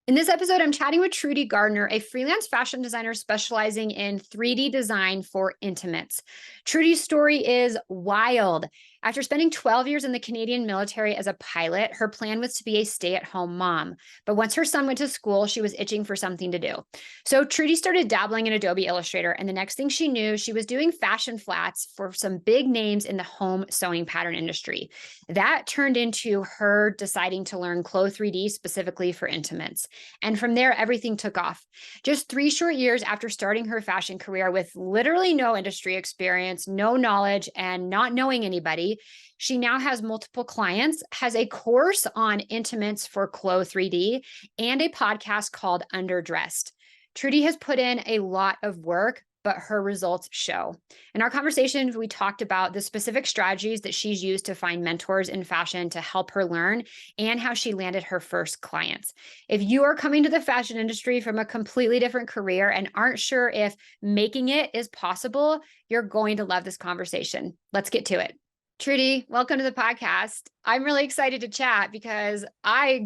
In this episode, I'm chatting with Trudy Gardner, a freelance fashion designer specializing in 3D design for intimates. Trudy's story is wild. After spending 12 years in the Canadian military as a pilot, her plan was to be a stay-at-home mom. But once her son went to school, she was itching for something to do. So Trudy started dabbling in Adobe Illustrator, and the next thing she knew, she was doing fashion flats for some big names in the home sewing pattern industry. That turned into her deciding to learn Clo 3D specifically for intimates. And from there, everything took off. Just 3 short years after starting her fashion career with literally no industry experience, no knowledge, and not knowing anybody, she now has multiple clients, has a course on intimates for Clo 3D, and a podcast called Underdressed. Trudy has put in a lot of work, but her results show. In our conversation, we talked about the specific strategies that she's used to find mentors in fashion to help her learn and how she landed her first clients. If you are coming to the fashion industry from a completely different career and aren't sure if making it is possible, you're going to love this conversation. Let's get to it. Trudy, welcome to the podcast. I'm really excited to chat because I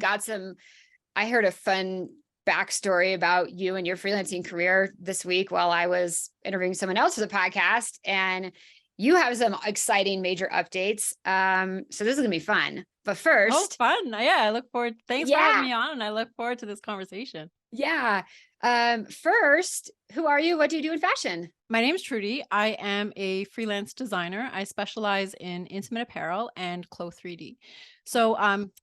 heard a fun backstory about you and your freelancing career this week while I was interviewing someone else for the podcast, and you have some exciting major updates. So this is gonna be fun. But first, fun. Yeah, I look forward. Thanks for having me on, and I look forward to this conversation. Yeah. First, who are you? What do you do in fashion? My name is Trudy. I am a freelance designer. I specialize in intimate apparel and Clo 3D. So,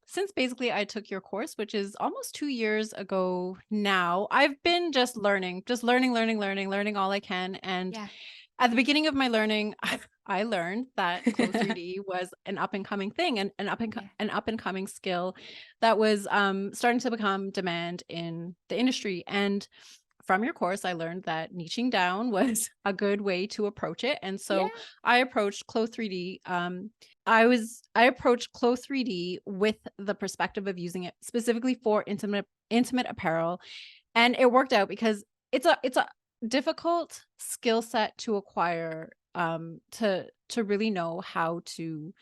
since basically I took your course, which is almost 2 years ago now, I've been just learning all I can. And at the beginning of my learning, I learned that Clo 3D was an up and coming thing and an up and coming skill that was starting to become demand in the industry. And from your course, I learned that niching down was a good way to approach it. And so I approached Clo 3D. I approached Clo 3D with the perspective of using it specifically for intimate apparel. And it worked out because it's a difficult skill set to acquire, to really know how to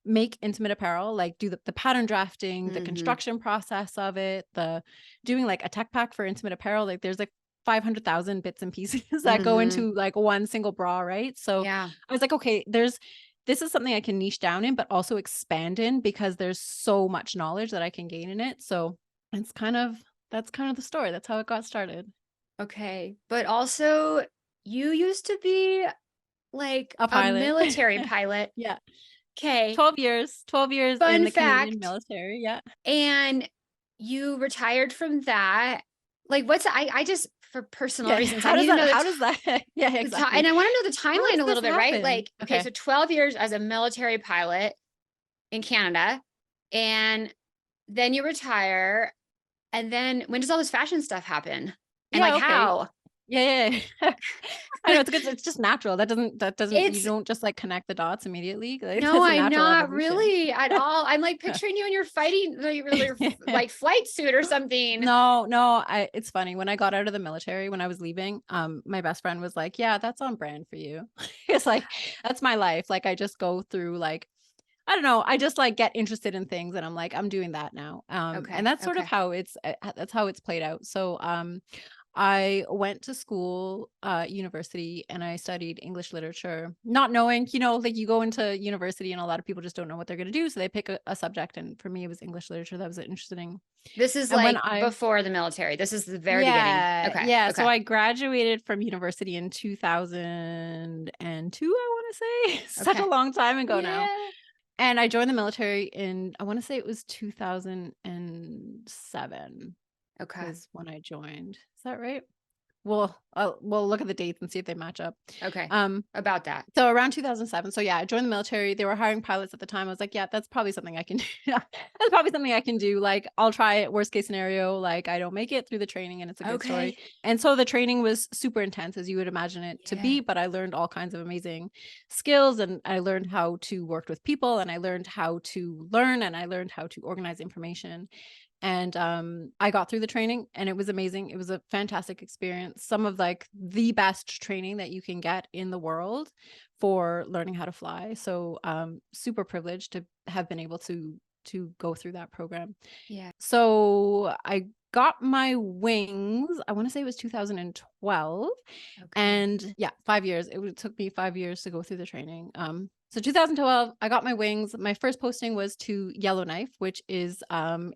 make intimate apparel, like do the pattern drafting, the construction process of it, the doing like a tech pack for intimate apparel. Like there's like 500,000 bits and pieces that go into like one single bra, right? So I was like, okay, this is something I can niche down in, but also expand in because there's so much knowledge that I can gain in it. So that's kind of the story. That's how it got started. Okay. But also, you used to be like A pilot. military pilot. Yeah. Okay. 12 years Fun in the fact. Canadian military. Yeah. And you retired from that. Like, I just, for personal reasons, how does that? Yeah, exactly. And I want to know the timeline a little bit, right? Like, okay, so 12 years as a military pilot in Canada, and then you retire. And then when does all this fashion stuff happen? And how? Yeah. I know it's just natural. That doesn't you don't just like connect the dots immediately. Like, no, I'm not really at all. I'm like picturing you in your fighting, like flight suit or something. No, it's funny. When I got out of the military, when I was leaving, my best friend was like, yeah, that's on brand for you. It's like, that's my life. Like I just go through like, I don't know. I just like get interested in things and I'm like, I'm doing that now. And that's sort of how that's how it's played out. So, I went to school, university, and I studied English literature, not knowing, like you go into university and a lot of people just don't know what they're going to do. So they pick a subject. And for me, it was English literature. That was interesting. This is like before the military. This is the very beginning. Okay. Yeah. So I graduated from university in 2002, I want to say. Such a long time ago now. And I joined the military in, I want to say it was 2007. Okay. Was when I joined. Is that right? We'll look at the dates and see if they match up. Okay. About that. So around 2007. So yeah, I joined the military. They were hiring pilots at the time. I was like, yeah, that's probably something I can do. That's probably something I can do. Like, I'll try it. Worst case scenario, like I don't make it through the training and it's a good story. And so the training was super intense, as you would imagine it to be, but I learned all kinds of amazing skills, and I learned how to work with people, and I learned how to learn, and I learned how to organize information. And I got through the training and it was amazing. It was a fantastic experience. Some of like the best training that you can get in the world for learning how to fly. So super privileged to have been able to go through that program. Yeah. So I got my wings, I want to say it was 2012. Okay. And yeah, 5 years. It took me 5 years to go through the training. So 2012, I got my wings. My first posting was to Yellowknife, which is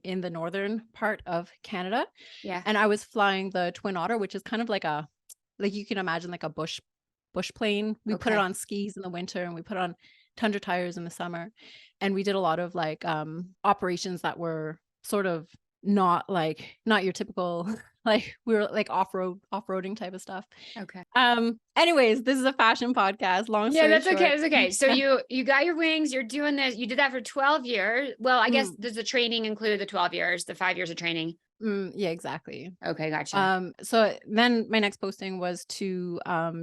in the northern part of Canada. Yeah. And I was flying the Twin Otter, which is kind of like you can imagine like a bush plane. We put it Okay. on skis in the winter and we put on tundra tires in the summer. And we did a lot of like operations that were sort of not your typical like we were like off-roading type of stuff. Okay. Anyways, this is a fashion podcast. Long Yeah, story that's okay. short. That's okay. So you got your wings, you're doing this, you did that for 12 years. Well, I guess Mm, does the training include the 12 years, the 5 years of training? yeah, exactly. Okay, gotcha. So then my next posting was to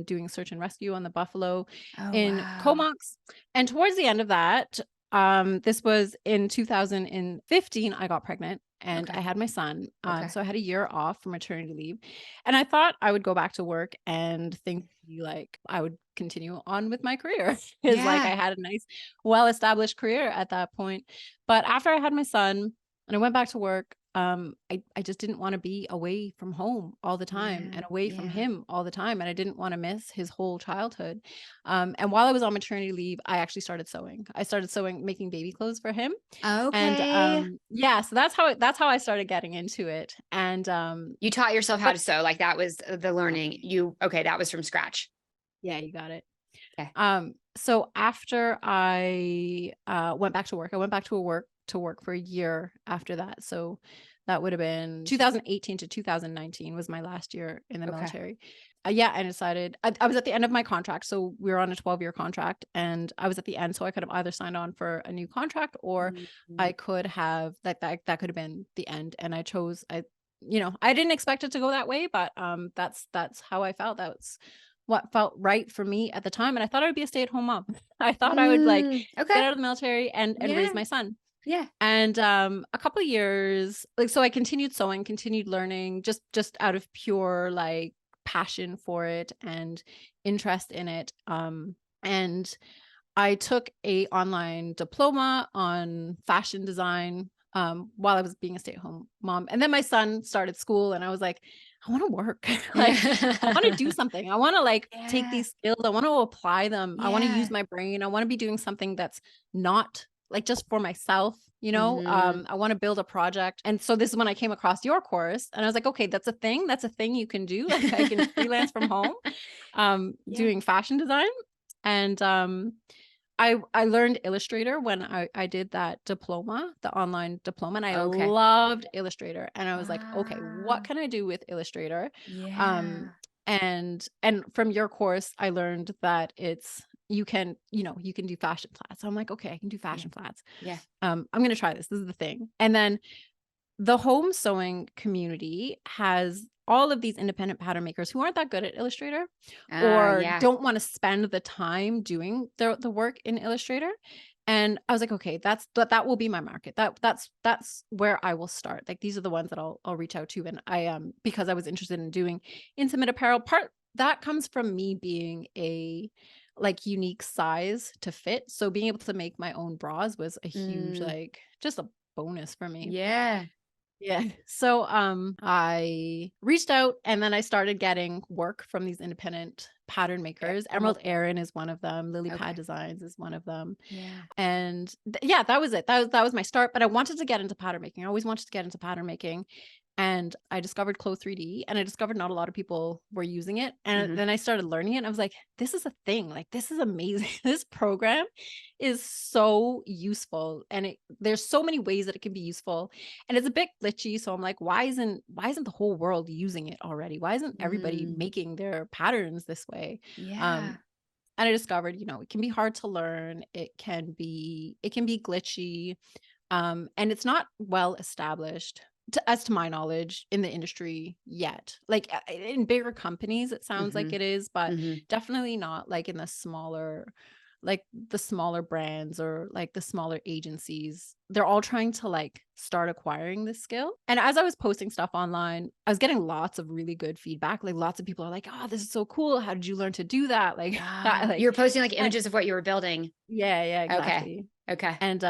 doing search and rescue on the buffalo Oh, in wow. Comox. And towards the end of that, this was in 2015, I got pregnant and Okay. I had my son. Okay. So I had a year off for maternity leave. And I thought I would go back to work and think like I would continue on with my career because like I Yeah. had a nice, well-established career at that point. But after I had my son and I went back to work, I just didn't want to be away from home all the time Yeah. and away from Yeah. him all the time. And I didn't want to miss his whole childhood. And while I was on maternity leave, I actually started sewing. I started sewing, making baby clothes for him. And Okay. yeah, so that's how I started getting into it. And You taught yourself how but to sew. Like that was the learning. Okay, that was from scratch. yeah, you got it. Okay. So after I went back to work, I went back to work for a year after that. So that would have been 2018 to 2019 was my last year in the Okay. military. Yeah, I decided I was at the end of my contract. So we were on a 12-year contract and I was at the end. So I could have either signed on for a new contract or I could have that could have been the end. And I chose, I didn't expect it to go that way, but that's how I felt. That's what felt right for me at the time. And I thought I would be a stay-at-home mom. I thought I would like Okay. get out of the military and raise Yeah. my son. Yeah. And a couple of years, like so I continued sewing, continued learning just out of pure like passion for it and interest in it. And I took a online diploma on fashion design while I was being a stay-at-home mom. And then my son started school and I was like, I want to work. Like I want to do something. I want to like take Yeah. these skills. I want to apply them. I want to use Yeah. my brain. I want to be doing something that's not like just for myself, Mhm. I want to build a project. And so this is when I came across your course and I was like, okay, that's a thing. That's a thing you can do. Like I can freelance from home, Yeah. doing fashion design. And I learned Illustrator when I did that diploma, the online diploma, and I Okay. loved Illustrator. And I was like, okay, what Wow. can I do with Illustrator? Um, Yeah. and from your course, I learned that you can do fashion flats. So I'm like, okay, I can do Yeah. fashion flats. Yeah. I'm gonna try this. This is the thing. And then the home sewing community has all of these independent pattern makers who aren't that good at Illustrator or Yeah. don't want to spend the time doing the work in Illustrator. And I was like, okay, that will be my market. That's where I will start. Like these are the ones that I'll reach out to. And I because I was interested in doing intimate apparel, part that comes from me being a like unique size to fit. So being able to make my own bras was a huge Mm. like just a bonus for me. Yeah. Yeah. So I reached out and then I started getting work from these independent pattern Okay. makers. Emerald Erin is one of them. Lily Okay. Pad Designs is one of them. Yeah. And yeah, that was it. That was my start. But I wanted to get into pattern making. I always wanted to get into pattern making. And I discovered Clo 3D and I discovered not a lot of people were using it. And Mhm. then I started learning it and I was like, this is a thing. Like, this is amazing. This program is so useful. And there's so many ways that it can be useful. And it's a bit glitchy. So I'm like, why isn't the whole world using it already? Why isn't everybody Mm. making their patterns this way? Yeah. And I discovered, it can be hard to learn. It can be glitchy. And it's not well established as to my knowledge in the industry yet. Like in bigger companies, it sounds like Mhm. it is, but Mhm. definitely not like in the smaller brands or like the smaller agencies. They're all trying to like start acquiring this skill. And as I was posting stuff online, I was getting lots of really good feedback. Like lots of people are like, oh, this is so cool. How did you learn to do that? Like, You were posting like and images of what you were building. yeah, Okay. exactly. Okay. And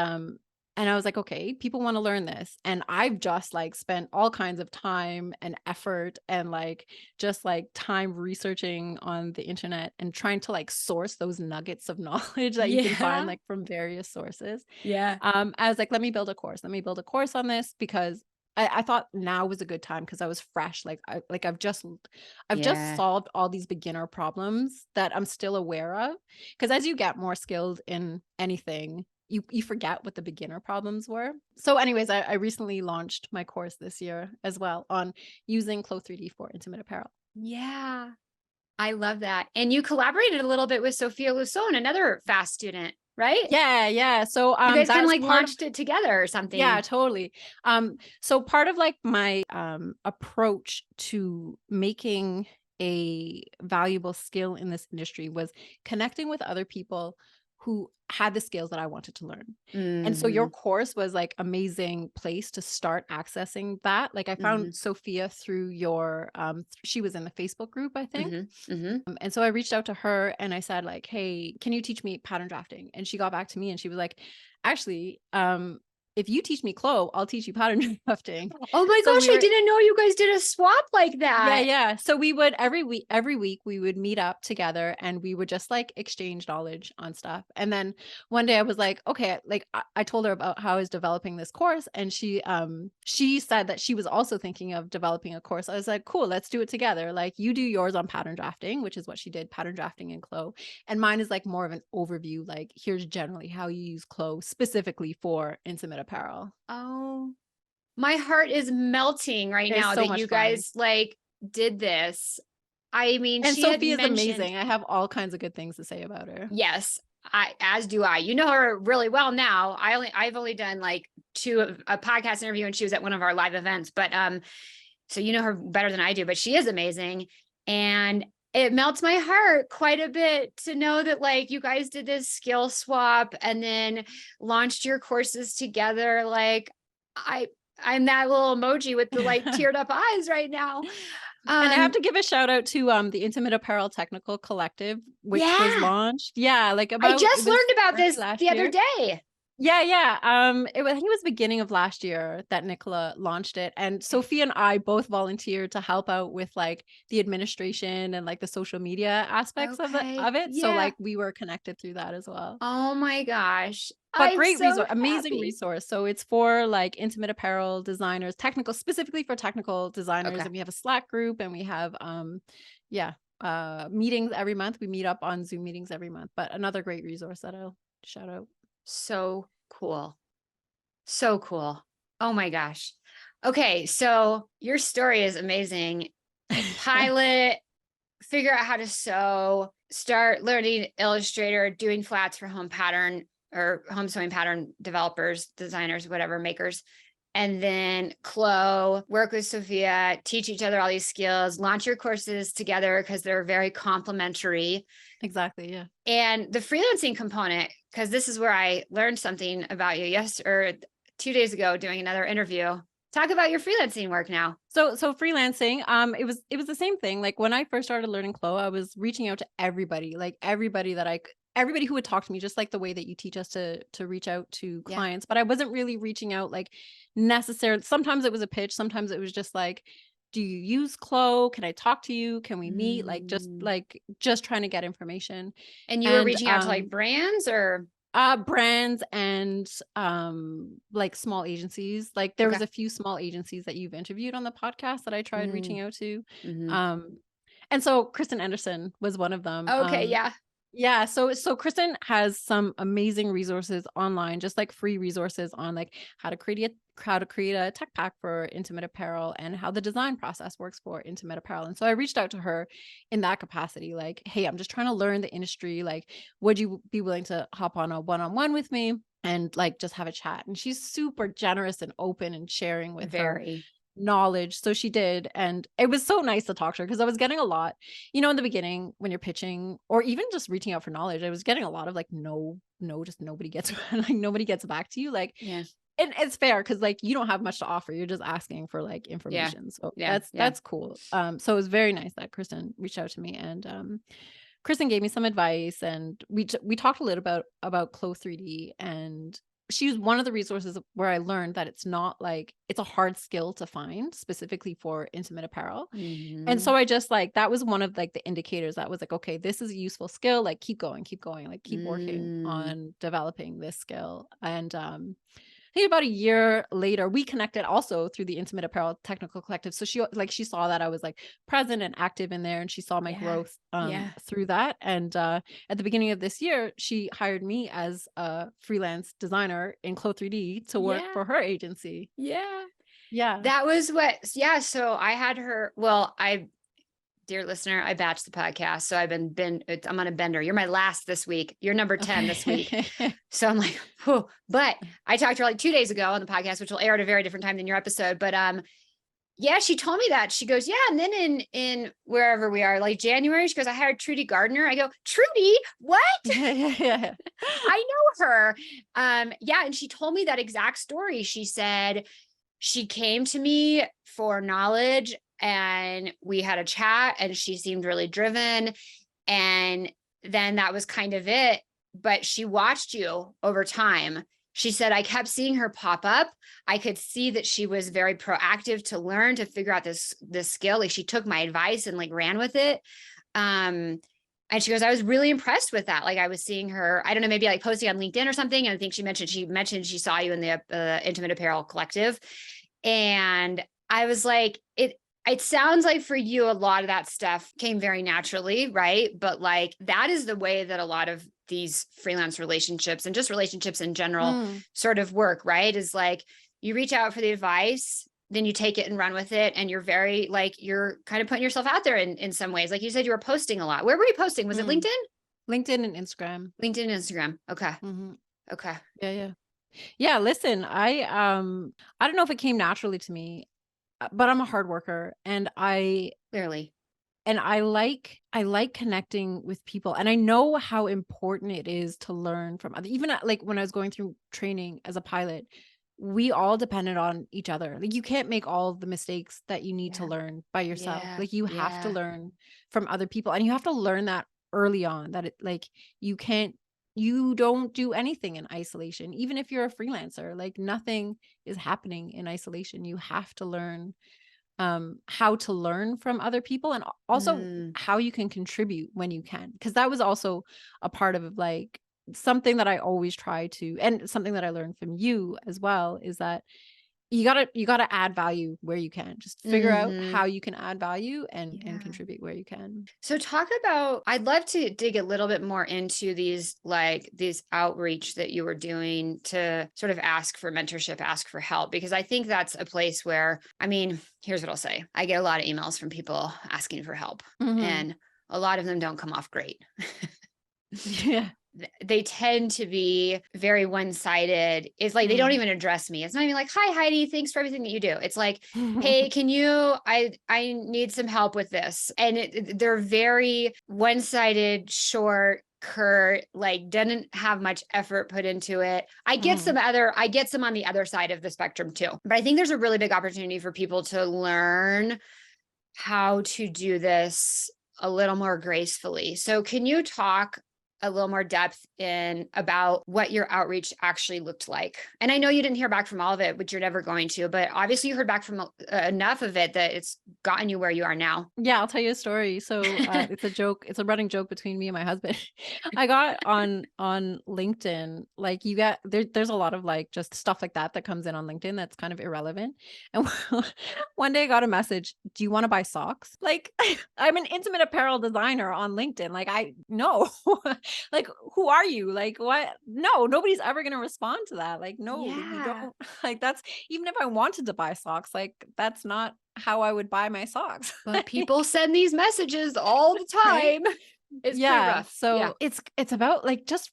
And I was like, okay, people want to learn this. And I've just like spent all kinds of time and effort and like just like time researching on the internet and trying to like source those nuggets of knowledge that you can find Yeah. like from various sources. Yeah. I was like, let me build a course. Let me build a course on this because I thought now was a good time because I was fresh. I've just Yeah. solved all these beginner problems that I'm still aware of. Because as you get more skilled in anything, you forget what the beginner problems were. So anyways, I recently launched my course this year as well on using Clo 3D for intimate apparel. Yeah. I love that. And you collaborated a little bit with Sophia Lusson, another fast student, right? Yeah. So You guys kind of that's like part of launched it together or yeah, something. totally. So part of like my approach to making a valuable skill in this industry was connecting with other people who had the skills that I wanted to learn. And so your Hmm. course was like amazing place to start accessing that. Like I Hmm. found Sophia through your she was in the Facebook group, I think. Hmm. Hmm. And so I reached out to her and I said like, "Hey, can you teach me pattern drafting?" And she got back to me and she was like, "Actually, if you teach me Clo, I'll teach you pattern drafting." Oh my So gosh, we I were didn't know you guys did a swap like that. yeah. So we would every week we would meet up together and we would just like exchange knowledge on stuff. And then one day I was like, okay, like I told her about how I was developing this course and she said that she was also thinking of developing a course. I was like, cool, let's do it together. Like you do yours on pattern drafting, which is what she did, pattern drafting in Clo. And mine is like more of an overview, like here's generally how you use Clo specifically for intimate apparel. Oh, my heart is melting right It's now so that much you fun. guys like did this. I mean, And she had Sophie is mentioned, amazing. I have all kinds of good things to say about her. yes, as do I. You know her really well now. I've only done like a podcast interview and she was at one of our live events, but so you know her better than I do, but she is amazing. And it melts my heart quite a bit to know that like you guys did this skill swap and then launched your courses together. Like I'm that little emoji with the like teared up eyes right now. And I have Um, to give a shout out to the Intimate Apparel Technical Collective, which was yeah, launched. Yeah, like I about it just was learned about early this last the other year. day. Yeah. I think it was beginning of last year that Nicola launched it. And Sophie and I both volunteered to help out with like the administration and like the social media aspects Okay. of it. So Yeah. like we were connected through that as well. Oh my gosh. But I'm great so resource, amazing happy. resource. So it's for like intimate apparel designers, technical, specifically for technical designers. Okay. And we have a Slack group and we have yeah, meetings every month. We meet up on Zoom meetings every month. But another great resource that I'll shout out. So cool. So cool. Oh my gosh. Okay, so your story is amazing. Pilot, figure out how to sew, start learning Illustrator, doing flats for home pattern or home sewing pattern developers, designers, whatever, makers. And then Clo, work with Sophia, teach each other all these skills, launch your courses together because they're very complementary. Exactly. Yeah. And the freelancing component, because this is where I learned something about you or 2 days ago doing another interview. Talk about your freelancing work now. So freelancing, it was the same thing. Like when I first started learning Clo, I was reaching out to everybody, like everybody who would talk to me, just like the way that you teach us to reach out to Yeah. clients. But I wasn't really reaching out like necessarily. Sometimes it was a pitch, sometimes it was just like, do you use Clo? Can I talk to you? Can we meet? Mm. Just trying to get information. And you were And reaching out to like brands or brands and like small agencies. Like there okay. was a few small agencies that you've interviewed on the podcast that I tried reaching out to. Mm-hmm. And so Kristen Anderson was one of them. Okay, yeah. Yeah, so Kristen has some amazing resources online, just like free resources on like how to create a tech pack for intimate apparel and how the design process works for intimate apparel. And so I reached out to her in that capacity, like, hey, I'm just trying to learn the industry. Like, would you be willing to hop on a one-on-one with me and like just have a chat? And she's super generous and open and sharing with her Very. knowledge. So she did. And it was so nice to talk to her because I was getting a lot, in the beginning when you're pitching or even just reaching out for knowledge, I was getting a lot of like, no, just nobody gets like nobody gets back to you. Like, Yeah. and it's fair because like you don't have much to offer. You're just asking for like Yeah. information. So Yeah. Yeah. that's cool. So it was very nice that Kristen reached out to me and Kristen gave me some advice and we talked a little about Clo 3D and she was one of the resources where I learned that it's not like, it's a hard skill to find specifically for intimate apparel. And so I just like, that was one of like the indicators that was like, okay, this is a useful skill. Like keep going, like keep working on developing this skill. And I think about a year later, we connected also through the Intimate Apparel Technical Collective. So she saw that I was like present and active in there, and she saw my growth through that. And at the beginning of this year, she hired me as a freelance designer in Clo 3D to work for her agency. Yeah. Yeah. That was so I had her, dear listener, I batched the podcast. So I'm on a bender. You're my last this week. You're number 10 this week. So I'm like, whew. But I talked to her like 2 days ago on the podcast, which will air at a very different time than your episode. But yeah, she told me that. She goes, yeah. And then in wherever we are, like January, she goes, I hired Trudy Gardner. I go, Trudy, what? Yeah. I know her. Yeah. And she told me that exact story. She said she came to me for knowledge, and we had a chat, and she seemed really driven. And then that was kind of it. But she watched you over time. She said, I kept seeing her pop up. I could see that she was very proactive to learn, to figure out this skill. Like she took my advice and like ran with it. And she goes, I was really impressed with that. Like I was seeing her, I don't know, maybe like posting on LinkedIn or something. And I think she mentioned she saw you in the Intimate Apparel Collective. And I was like, it sounds like for you, a lot of that stuff came very naturally, right? But like, that is the way that a lot of these freelance relationships and just relationships in general sort of work, right? Is like, you reach out for the advice, then you take it and run with it. And you're very like, you're kind of putting yourself out there in some ways. Like you said, you were posting a lot. Where were you posting? Was it LinkedIn? LinkedIn and Instagram. LinkedIn and Instagram. Okay. Okay. Yeah. Listen, I don't know if it came naturally to me, but I'm a hard worker, and I like connecting with people, and I know how important it is to learn from other, even like when I was going through training as a pilot, we all depended on each other. Like you can't make all the mistakes that you need to learn by yourself. Like you have to learn from other people, and you have to learn that early on, that it like you don't do anything in isolation. Even if you're a freelancer, like nothing is happening in isolation. You have to learn how to learn from other people, and also how you can contribute when you can. Because that was also a part of like something that I always try to, and something that I learned from you as well, is that you gotta add value where you can. Just figure out how you can add value and contribute where you can. So talk about, I'd love to dig a little bit more into these outreach that you were doing to sort of ask for mentorship, ask for help, because I think that's a place where, I mean, here's what I'll say. I get a lot of emails from people asking for help, and a lot of them don't come off great. Yeah. They tend to be very one-sided. It's like, they don't even address me. It's not even like, hi, Heidi, thanks for everything that you do. It's like, hey, I need some help with this. And they're very one-sided, short, curt, like didn't have much effort put into it. I get some on the other side of the spectrum too. But I think there's a really big opportunity for people to learn how to do this a little more gracefully. So can you talk a little more depth in about what your outreach actually looked like? And I know you didn't hear back from all of it, which you're never going to, but obviously you heard back from enough of it that it's gotten you where you are now. Yeah, I'll tell you a story. So it's a joke. It's a running joke between me and my husband. I got on LinkedIn, like there's a lot of like just stuff like that comes in on LinkedIn that's kind of irrelevant. And one day I got a message, do you want to buy socks? Like I'm an intimate apparel designer on LinkedIn. Like no. Like, who are you? Like, what? No, nobody's ever going to respond to that. Like, no, you don't. Like, that's, even if I wanted to buy socks, like, that's not how I would buy my socks. But people send these messages all the time. Right? It's pretty rough. So it's about like, just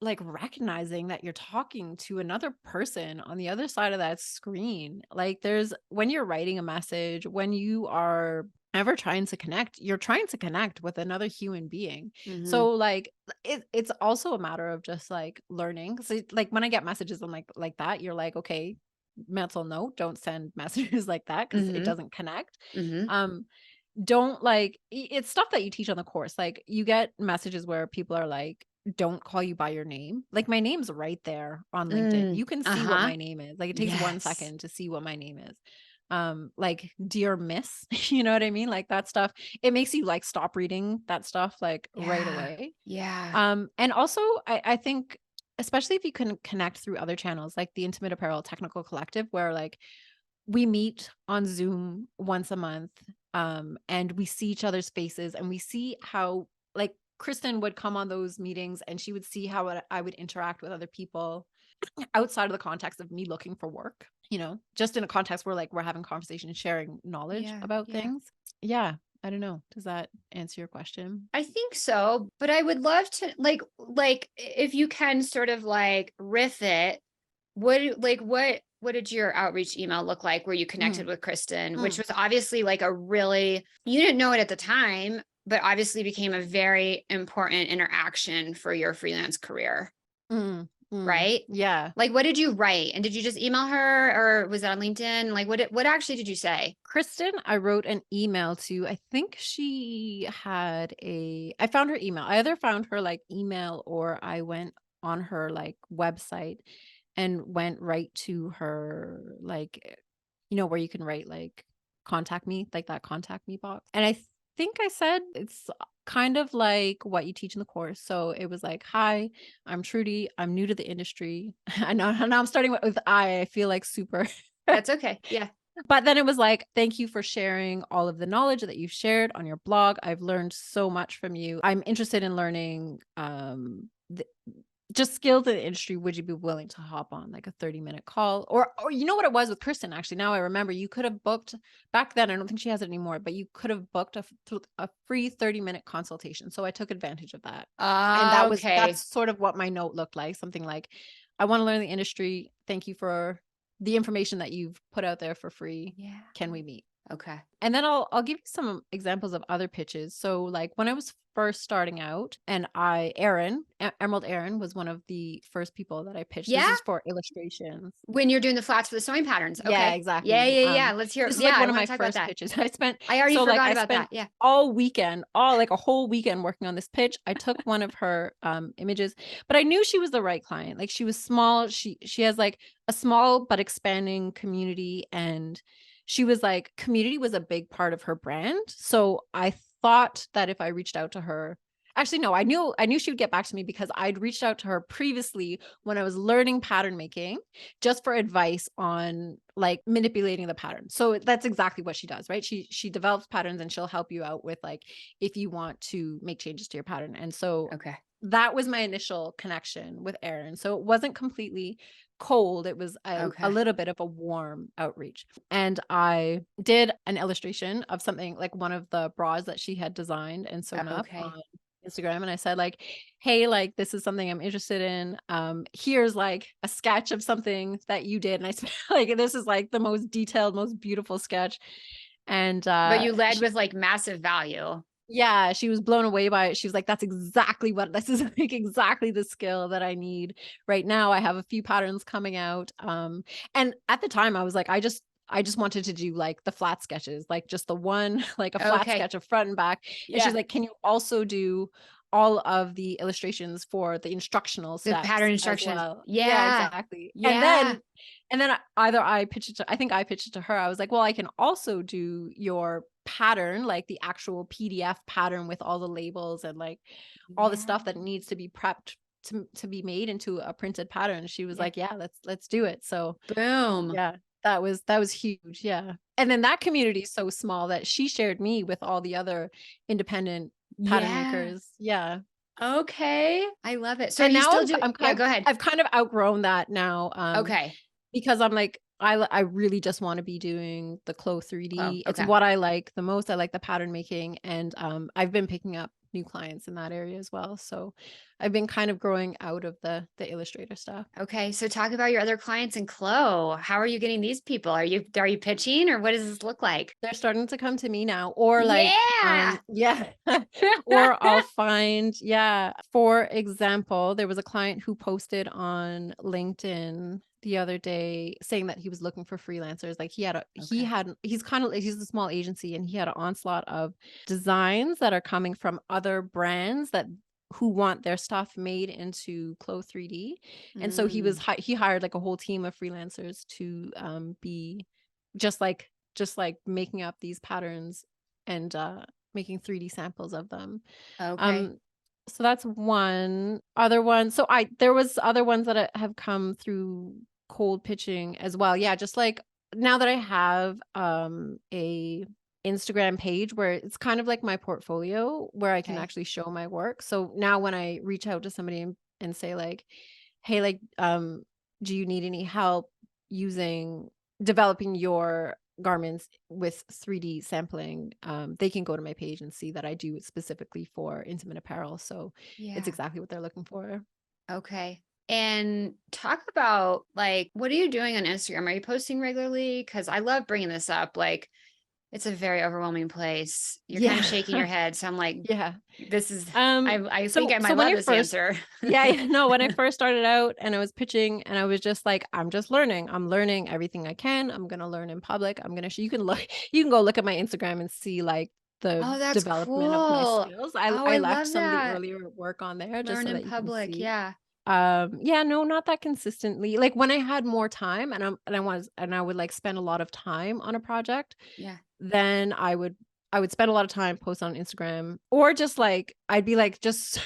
like recognizing that you're talking to another person on the other side of that screen. Like when you're writing a message, when you are ever trying to connect, you're trying to connect with another human being. So like it's also a matter of just like learning. So like when I get messages on like that, you're like, okay, mental note, don't send messages like that, because it doesn't connect. Don't like, it's stuff that you teach on the course. Like you get messages where people are like, don't call you by your name. Like my name's right there on LinkedIn. Mm, You can see what uh-huh. my name is. Like it takes 1 second Yes. to see what my name is. Like dear miss, you know what I mean? Like that stuff, it makes you like stop reading that stuff like right Yeah. away. Yeah. And also I think especially if you can connect through other channels like the Intimate Apparel Technical Collective, where like we meet on Zoom once a month, and we see each other's faces and we see how like Kristen would come on those meetings and she would see how I would interact with other people outside of the context of me looking for work, just in a context where like we're having conversation and sharing knowledge Yeah. about Yeah. things. Yeah. I don't know. Does that answer your question? I think so, but I would love to like if you can sort of like riff it. What did your outreach email look like where you connected Mm, with Kristen, which mm, was obviously like a really, you didn't know it at the time, but obviously became a very important interaction for your freelance career, mm, mm. right? Yeah. Like what did you write? And did you just email her or was it on LinkedIn? Like what actually did you say? Kristen, I wrote an email to. I think I found her email. I either found her like email or I went on her like website and went right to her, like, where you can write like contact me, like that contact me box. And I think I said it's kind of like what you teach in the course. So it was like, hi, I'm Trudy. I'm new to the industry. I know now I'm starting with I feel like super. That's okay. Yeah. But then it was like, thank you for sharing all of the knowledge that you've shared on your blog. I've learned so much from you. I'm interested in learning just skills in the industry. Would you be willing to hop on like a 30-minute call? Or you know what it was with Kristen, actually, now I remember, you could have booked back then. I don't think she has it anymore, but you could have booked a free 30-minute consultation. So I took advantage of that. And Okay. that's sort of what my note looked like. Something like, I want to learn the industry. Thank you for the information that you've put out there for free. Yeah. Can we meet? Okay. And then I'll give you some examples of other pitches. So like when I was first starting out, and Emerald Erin was one of the first people that I pitched. This Yeah. is for illustrations. When you're doing the flats for the sewing patterns. Yeah, Okay. Yeah, exactly. yeah, yeah. Let's hear. This is Yeah, like I one of want my to talk about first that. pitches. I spent I already so like forgot I about spent that. Yeah. all weekend, all like a whole weekend working on this pitch. I took one of her images, but I knew she was the right client. Like she was small. She has like a small but expanding community, and she was like, community was a big part of her brand. So I thought that if I reached out to her, actually, no, I knew she would get back to me because I'd reached out to her previously when I was learning pattern making, just for advice on like manipulating the pattern. So that's exactly what she does, right? She develops patterns and she'll help you out with like if you want to make changes to your pattern. And so Okay. that was my initial connection with Erin. So it wasn't completely cold. It was a Okay. little bit of a warm outreach. And I did an illustration of something like one of the bras that she had designed and sewn up Okay. on Instagram. And I said like, hey, like this is something I'm interested in. Here's like a sketch of something that you did. And I said like, this is like the most detailed, most beautiful sketch. And But you led with like massive value. yeah, she was blown away by it. She was like, that's exactly what this is, like exactly the skill that I need right now. I have a few patterns coming out. And at the time I was like, I just wanted to do like the flat sketches, like just the one, like a flat Okay. sketch of front and back. And she's Yeah. like, can you also do all of the illustrations for the instructional The pattern steps as instructions. well? Yeah, Yeah. exactly. Yeah. And then either I pitched it to, I think I pitched it to her. I was like, well, I can also do your pattern, like the actual PDF pattern with all the labels and like all the Yeah. stuff that needs to be prepped to be made into a printed pattern. She was Yeah. like, yeah, let's do it. So Boom. yeah, that was huge. Yeah. And then that community is so small that she shared me with all the other independent pattern Yeah. makers. Yeah. Okay. I love it. So are And you now still doing? Yeah, go ahead. I've kind of outgrown that now. Okay. Because I'm like, I really just want to be doing the Clo Oh, 3D. It's okay. what I like the most. I like the pattern making, and I've been picking up new clients in that area as well. So I've been kind of growing out of the illustrator stuff. Okay. So talk about your other clients in Clo. How are you getting these people? Are you pitching or what does this look like? They're starting to come to me now, or like Yeah. yeah, or I'll find, yeah, for example, there was a client who posted on LinkedIn the other day saying that he was looking for freelancers. Like Okay. he's a small agency, and he had an onslaught of designs that are coming from other brands that who want their stuff made into Clo 3D. And so Mm. he hired like a whole team of freelancers to be just like making up these patterns and making 3D samples of them. Okay. Um so that's one. Other one. So there was other ones that have come through cold pitching as well. Yeah, just like now that I have a Instagram page where it's kind of like my portfolio where I can Okay. actually show my work. So now when I reach out to somebody and say like, hey, like, do you need any help using developing your garments with 3D sampling? They can go to my page and see that I do it specifically for intimate apparel. So it's Yeah. exactly what they're looking for. Okay. And talk about like, what are you doing on Instagram? Are you posting regularly? Because I love bringing this up. Like, it's a very overwhelming place. You're kind of shaking your Yeah. head. So I'm like, Yeah. this is, Um, I think I so might when love I this first, answer. no, when I first started out and I was pitching and I was just like, I'm just learning. I'm learning everything I can. I'm going to learn in public. I'm going to, you can look, you can go look at my Instagram and see like the Oh, that's development of my cool. skills. Oh, I I left love some of the that. earlier work on there just Learn so in that you can public. see. Yeah. Yeah, no, not that consistently. Like when I had more time and I would like spend a lot of time on a project, Yeah. then I would spend a lot of time post on Instagram, or just like I'd be like just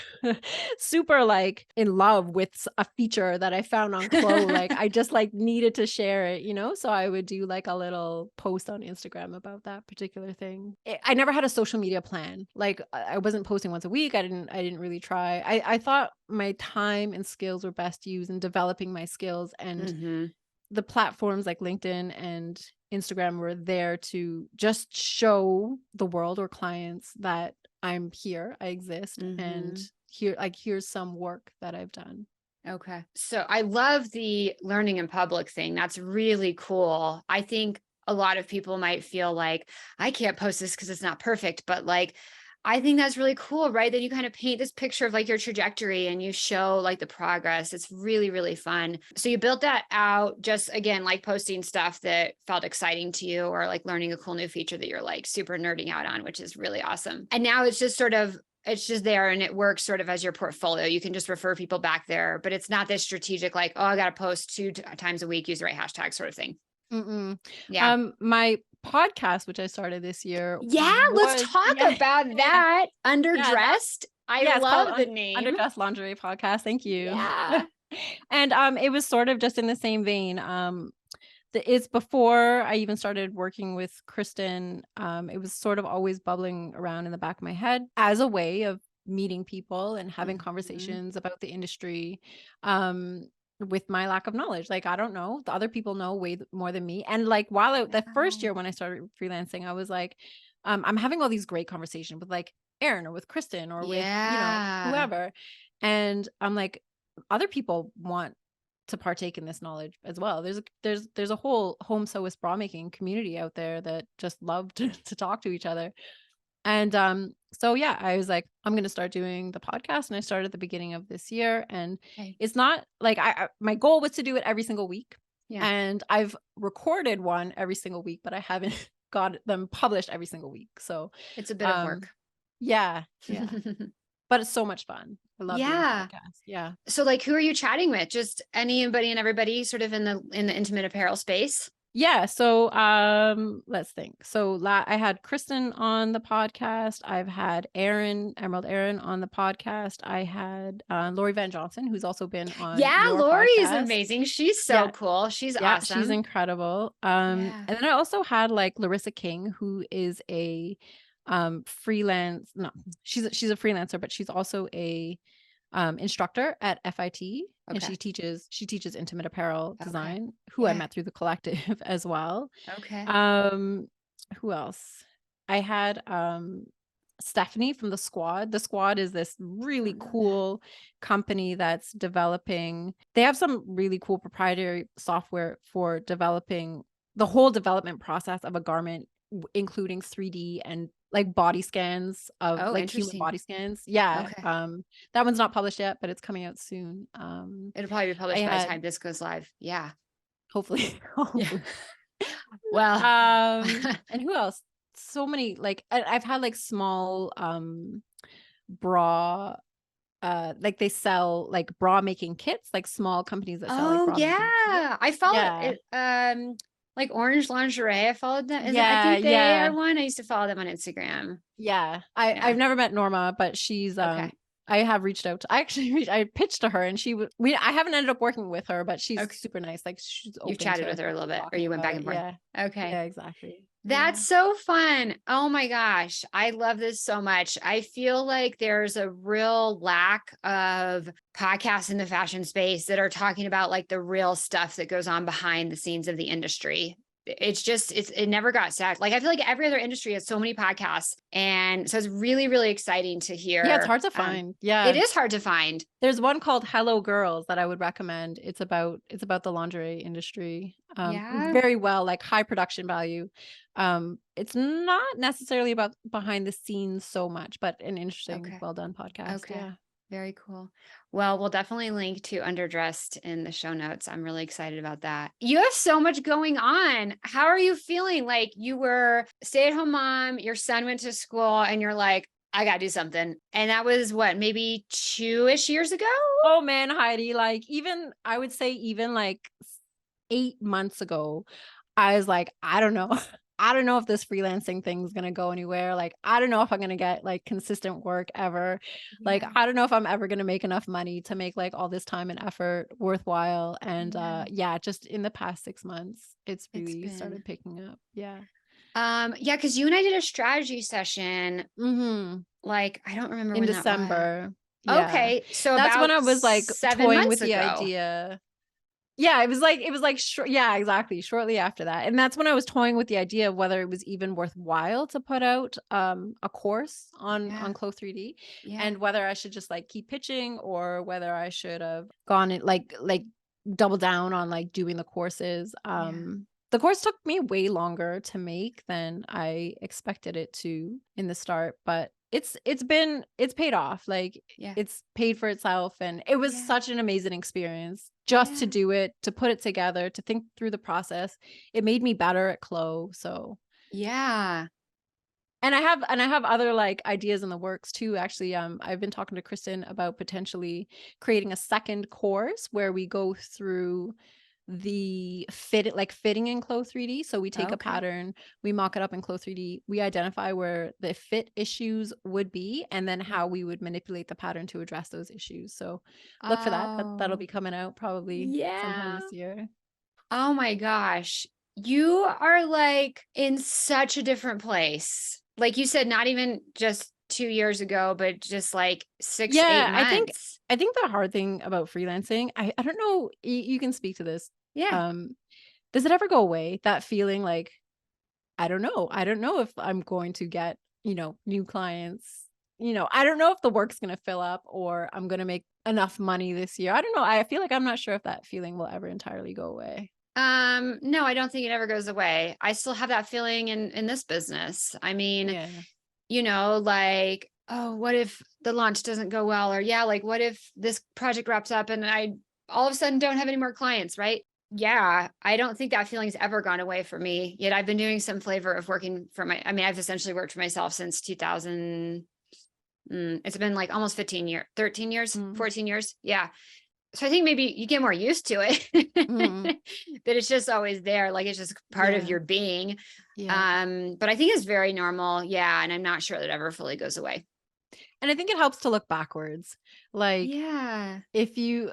super like in love with a feature that I found on Clo. Like I just like needed to share it, you know? So I would do like a little post on Instagram about that particular thing. I never had a social media plan. Like I wasn't posting once a week. I didn't really try. I thought my time and skills were best used in developing my skills, and Mm-hmm. the platforms like LinkedIn and Instagram were there to just show the world or clients that I'm here, I exist, and Mm-hmm. here's some work that I've done. Okay. So I love the learning in public thing. That's really cool. I think a lot of people might feel like I can't post this because it's not perfect, but like I think that's really cool, right? That you kind of paint this picture of like your trajectory and you show like the progress. It's really, really fun. So you built that out just again, like posting stuff that felt exciting to you or like learning a cool new feature that you're like super nerding out on, which is really awesome. And now it's just sort of it's just there and it works sort of as your portfolio. You can just refer people back there, but it's not this strategic, like, oh, I got to post times a week, use the right hashtag sort of thing. Mm-mm. Yeah. My podcast, which I started this year, Yeah. Let's was talk about that. that Underdressed. I yeah, it's called love the name. Underdressed Lingerie Podcast. Thank you. Yeah. And it was sort of just in the same vein. It's before I even started working with Kristen. It was sort of always bubbling around in the back of my head as a way of meeting people and having Mhm. conversations about the industry. With my lack of knowledge, like I don't know, the other people know way more than me. And like the first year when I started freelancing, I was like, I'm having all these great conversations with like Erin or with Kristen or with Yeah. whoever, and I'm like, other people want to partake in this knowledge as well. There's a whole home sewist bra making community out there that just love to talk to each other. And so yeah, I was like, I'm gonna start doing the podcast, and I started at the beginning of this year. And Okay. it's not like my goal was to do it every single week, Yeah. and I've recorded one every single week, but I haven't got them published every single week. So It's a bit of um work. yeah, but it's so much fun. I love doing the Yeah. podcast. Yeah. So like who are you chatting with? Just anybody and everybody sort of in the intimate apparel space? Yeah, so let's think. So I had Kristen on the podcast. I've had Emerald Aaron on the podcast. I had Lori Van Johnson, who's also been on Yeah, your Lori is podcast. amazing. She's so Yeah, cool. She's yeah, she's awesome. incredible. Yeah. And then I also had like Larissa King, who is a freelance, no, she's a freelancer, but she's also a instructor at FIT, and Okay. she teaches intimate apparel Okay. design, who I Yeah. met through the collective as well. Okay. Who else? I had Stephanie from The Squad. The Squad is this I really don't know that. cool company that's developing. They have some really cool proprietary software for developing the whole development process of a garment, including 3D and like body scans of Oh, like human interesting. body scans. Yeah. Okay. That one's not published yet, but it's coming out soon. It'll probably be I published by the had time this goes live. Yeah. hopefully, Yeah. hopefully. Well, And who else? So many, like I've had like small bra like they sell like bra making kits, like small companies that sell like Oh bra making kits. yeah. I follow Yeah. it. Like Orange Lingerie. I followed them. I Yeah, think they yeah. are one. I used to follow them on Instagram. Yeah. Yeah. I've never met Norma, but she's Okay. I have reached out to, I actually I pitched to her and I haven't ended up working with her, but she's Okay. super nice. Like she's You've open chatted to with her a little bit, or talking you went about back it. and forth. Yeah. Okay. Yeah, exactly. That's Yeah. so fun. Oh my gosh. I love this so much. I feel like there's a real lack of podcasts in the fashion space that are talking about like the real stuff that goes on behind the scenes of the industry. It never got sacked. Like I feel like every other industry has so many podcasts. And so it's really, really exciting to Yeah, it's hear. hard to find. It Yeah. is hard to find. There's one called Hello Girls that I would recommend. It's about the lingerie industry. Yeah. Very well, like high production value. It's not necessarily about behind the scenes so much, but an interesting, Okay. well done podcast. Okay. Yeah. Very cool. Well, we'll definitely link to Underdressed in the show notes. I'm really excited about that. You have so much going on. How are you feeling? Like you were stay-at-home mom, your son went to school, and you're like, I gotta do something. And that was what, maybe 2-ish years ago? Oh man, Heidi, like even I would say even like 8 months ago, I was like, I don't know. I don't know if this freelancing thing's gonna go anywhere. Like, I don't know if I'm gonna get like consistent work ever. Like, Yeah. I don't know if I'm ever gonna make enough money to make like all this time and effort worthwhile. And Yeah. yeah, just in the past 6 months, it's It's really been. started picking up. Yeah. Yeah, because you and I did a strategy session. Mm-hmm. Like, I don't remember In when that was. December. Yeah. Okay, so That's when about I was like 7 toying months with the ago. idea. Yeah, it was like yeah, exactly, shortly after that. And that's when I was toying with the idea of whether it was even worthwhile to put out a course Yeah. on Clo 3D, Yeah. and whether I should just like keep pitching or whether I should have gone it like double down on like doing the courses. Yeah. The course took me way longer to make than I expected it to in the start, but it's paid off. Like Yeah. it's paid for itself, and it was Yeah. such an amazing experience just to Yeah. do it, to put it together, to think through the process. It made me better at Clo. So, Yeah. and I have other like ideas in the works too. Actually, I've been talking to Kristen about potentially creating a second course where we go through the fitting in Clo 3D. So we take a Okay. pattern, we mock it up in Clo 3D, we identify where the fit issues would be, and then Yeah. how we would manipulate the pattern to address those issues. So look for that. That'll Oh, be coming out probably sometime yeah. this year. Oh my gosh. You are like in such a different place. Like you said, not even just 2 years ago, but just like 6, eight Yeah, I think months. I think the hard thing about freelancing, I don't know, you can speak to this. Yeah. Um, does it ever go away? That feeling like, I don't know. I don't know if I'm going to get, new clients. I don't know if the work's going to fill up or I'm going to make enough money this year. I don't know. I feel like I'm not sure if that feeling will ever entirely go away. No, I don't think it ever goes away. I still have that feeling in this business. I mean, Yeah. like, oh, what if the launch doesn't go well? Or yeah, like what if this project wraps up and I all of a sudden don't have any more clients, right? Yeah, I don't think that feeling's ever gone away for me. Yet I've been doing some flavor of working for I've essentially worked for myself since 2000. It's been like almost 15 years, 13 years, Mm. 14 years. Yeah. So I think maybe you get more used to it, Mm. that it's just always there. Like it's just part of Yeah. your being. Yeah. But I think it's very normal. Yeah. And I'm not sure that it ever fully goes away. And I think it helps to look backwards. Like Yeah. if you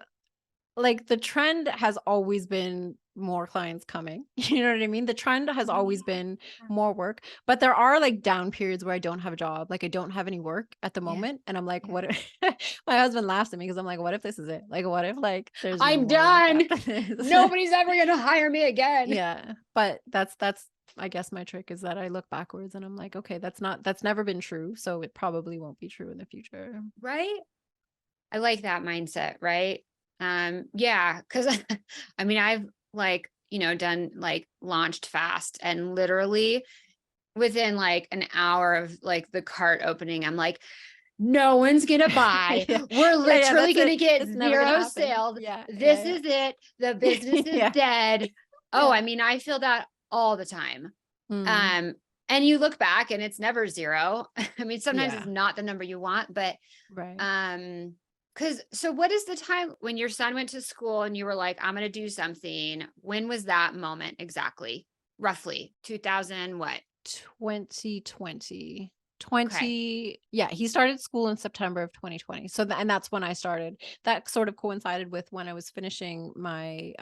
like the trend has always been more clients coming. You know what I mean? The trend has always been more work, but there are like down periods where I don't have a job. Like I don't have any work at the Yeah. moment. And I'm like, Yeah. what if my husband laughs at me because I'm like, what if this is it? Like, what if like there's no I'm more work done. after this? Nobody's ever going to hire me again. Yeah. But that's I guess my trick is that I look backwards and I'm like, okay, that's never been true. So it probably won't be true in the future. Right. I like that mindset. Right. Yeah. Cause I've like, done like launched fast and literally within like an hour of like the cart opening, I'm like, no one's gonna buy. Yeah. We're Yeah, literally that's gonna it. get It's never gonna 0 happen. sales. Yeah, This yeah, is it. The business is yeah. dead. Oh, Yeah. I feel that all the time. Mm, Um, and you look back and it's never 0. Sometimes it's yeah, not the number you want, but right. um, So what is the time when your son went to school and you were like, I'm going to do something? When was that moment exactly? Roughly 2000, what? 2020. Okay. Yeah, he started school in September of 2020. So and that's when I started. That sort of coincided with when I was finishing my